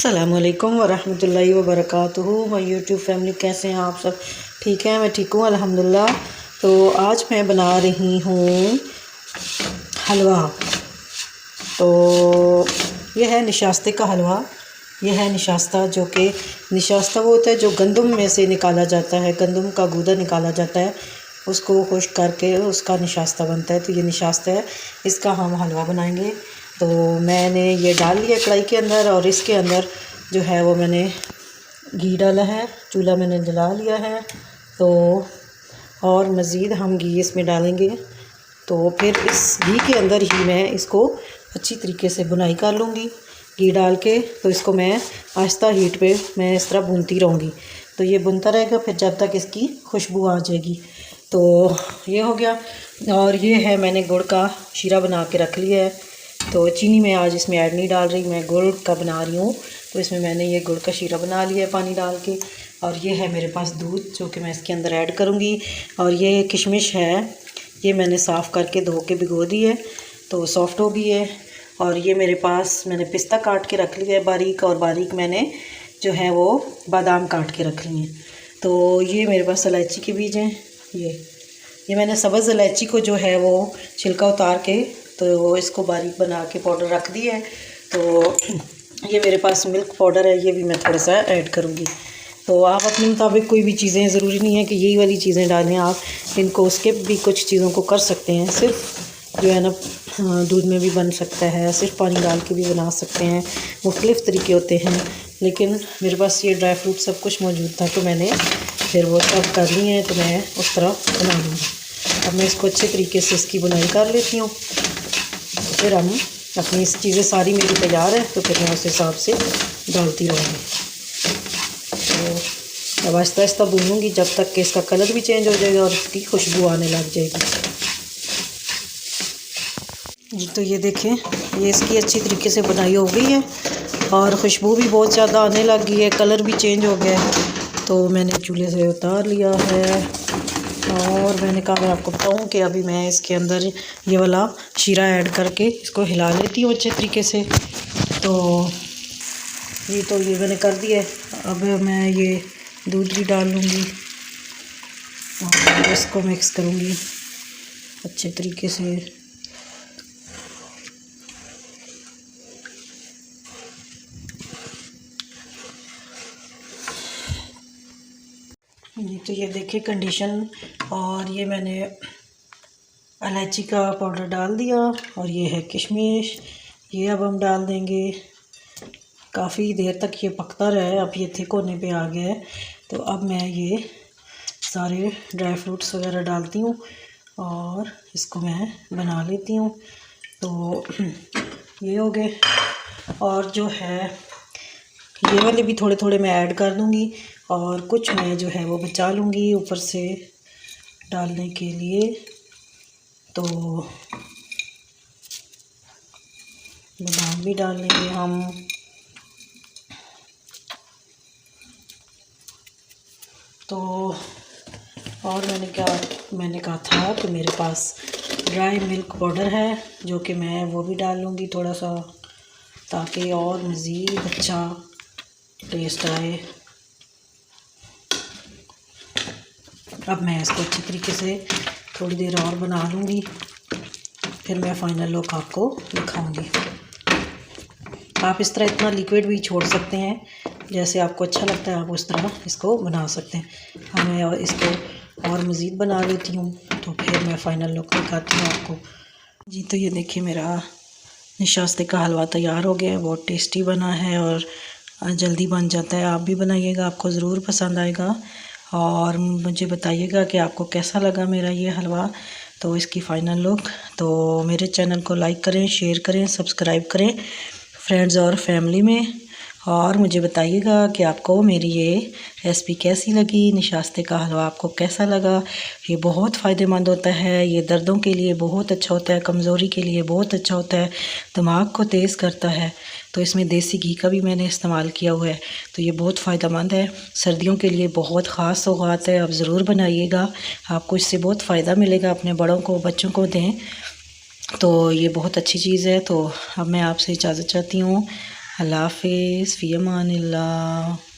अस्सलामुअलैकुम वरहमतुल्लाहि वबरकातुहू। My YouTube family, कैसे हैं आप सब? ठीक है, मैं ठीक हूँ अल्हम्दुलिल्लाह। तो आज मैं बना रही हूँ हलवा। तो यह है निशास्ते का हलवा। यह है निशास्ता, जो कि निशास्ता वो होता है जो गंदम में से निकाला जाता है, गंदम का गूदा निकाला जाता है, उसको खुश्क करके उसका निशास्ता बनता है। तो ये निशास्ता है, इसका हम हलवा बनाएंगे। तो मैंने ये डाल लिया कढ़ाई के अंदर, और इसके अंदर जो है वो मैंने घी डाला है, चूल्हा मैंने जला लिया है। तो और मज़ीद हम घी इसमें डालेंगे। तो फिर इस घी के अंदर ही मैं इसको अच्छी तरीके से बुनाई कर लूँगी घी डाल के। तो इसको मैं आहिस्ता हीट पे मैं इस तरह भूनती रहूँगी। तो ये भुनता रहेगा फिर जब तक इसकी खुशबू आ जाएगी। तो ये हो गया। और ये है, मैंने गुड़ का शीरा बना के रख लिया है। तो चीनी मैं आज इसमें ऐड नहीं डाल रही, मैं गुड़ का बना रही हूँ। तो इसमें मैंने ये गुड़ का शीरा बना लिया है पानी डाल के। और ये है मेरे पास दूध, जो कि मैं इसके अंदर ऐड करूँगी। और ये किशमिश है, ये मैंने साफ़ करके धो के भिगो दी है, तो सॉफ़्ट हो गई है। और ये मेरे पास मैंने पिस्ता काट के रख लिया है बारीक, और बारीक मैंने जो है वो बादाम काट के रख लिए हैं। तो ये मेरे पास इलायची के बीज हैं। ये मैंने सब्ज़ इलायची को जो है वो छिलका उतार के तो इसको बारीक बना के पाउडर रख दिया है। तो ये मेरे पास मिल्क पाउडर है, ये भी मैं थोड़ा सा ऐड करूँगी। तो आप अपने मुताबिक कोई भी चीज़ें, ज़रूरी नहीं है कि यही वाली चीज़ें डालें, आप इनको स्किप भी कुछ चीज़ों को कर सकते हैं। सिर्फ जो है ना दूध में भी बन सकता है, सिर्फ पानी डाल के भी बना सकते हैं, मुख्तलिफ़ तरीके होते हैं। लेकिन मेरे पास ये ड्राई फ्रूट सब कुछ मौजूद था, तो मैंने फिर वो सब कर लिए हैं, तो मैं उस तरह बना लूँगी। अब मैं इसको अच्छे तरीके से इसकी बुनाई कर लेती हूँ। फिर हम अपनी इस चीज़ें सारी मेरी तैयार है, तो फिर मैं उस हिसाब से डालती रहूँगी। तो अब आहिस्ता आहिस्ता भूनूँगी जब तक कि इसका कलर भी चेंज हो जाएगा और इसकी खुशबू आने लग जाएगी जी। तो ये देखें, ये इसकी अच्छी तरीके से बुनाई हो गई है और खुशबू भी बहुत ज़्यादा आने लग गई है, कलर भी चेंज हो गया है। तो मैंने चूल्हे से उतार लिया है, और मैंने कहा मैं आपको बताऊं कि अभी मैं इसके अंदर ये वाला शीरा ऐड करके इसको हिला लेती हूँ अच्छे तरीके से। तो ये मैंने कर दिया है। अब मैं ये दूध भी डाल लूँगी और इसको मिक्स करूँगी अच्छे तरीके से। तो ये देखिए कंडीशन, और ये मैंने इलायची का पाउडर डाल दिया, और ये है किशमिश, ये अब हम डाल देंगे। काफ़ी देर तक ये पकता रहा, अब ये थिक होने पे आ गया है। तो अब मैं ये सारे ड्राई फ्रूट्स वगैरह डालती हूँ और इसको मैं बना लेती हूँ। तो ये हो गए, और जो है ये वाले भी थोड़े थोड़े मैं ऐड कर दूँगी, और कुछ मैं जो है वो बचा लूँगी ऊपर से डालने के लिए। तो बादाम भी डाल लेंगे हम। तो और मैंने कहा था कि मेरे पास ड्राई मिल्क पाउडर है, जो कि मैं वो भी डाल लूँगी थोड़ा सा, ताकि और मज़ीद अच्छा टेस्ट आए। अब मैं इसको अच्छी तरीके से थोड़ी देर और बना लूँगी, फिर मैं फ़ाइनल लुक आपको दिखाऊँगी। आप इस तरह इतना लिक्विड भी छोड़ सकते हैं, जैसे आपको अच्छा लगता है आप उस तरह इसको बना सकते हैं। मैं इसको और मज़ीद बना लेती हूँ, तो फिर मैं फ़ाइनल लुक दिखाती हूँ आपको जी। तो ये देखिए, मेरा निशास्ते का हलवा तैयार हो गया है, बहुत टेस्टी बना है और जल्दी बन जाता है। आप भी बनाइएगा, आपको ज़रूर पसंद आएगा, और मुझे बताइएगा कि आपको कैसा लगा मेरा ये हलवा। तो इसकी फ़ाइनल लुक, तो मेरे चैनल को लाइक करें, शेयर करें, सब्सक्राइब करें फ्रेंड्स और फैमिली में, और मुझे बताइएगा कि आपको मेरी ये रेसिपी कैसी लगी। निशास्ते का हलवा आपको कैसा लगा? ये बहुत फ़ायदेमंद होता है, ये दर्दों के लिए बहुत अच्छा होता है, कमज़ोरी के लिए बहुत अच्छा होता है, दिमाग को तेज़ करता है। तो इसमें देसी घी का भी मैंने इस्तेमाल किया हुआ है, तो ये बहुत फ़ायदेमंद है। सर्दियों के लिए बहुत ख़ास सौगात है, आप ज़रूर बनाइएगा, आपको इससे बहुत फ़ायदा मिलेगा। अपने बड़ों को, बच्चों को दें, तो ये बहुत अच्छी चीज़ है। तो अब मैं आपसे इजाज़त चाहती हूँ। अल्लाह हाफिज़, फ़ी अमानिल्लाह।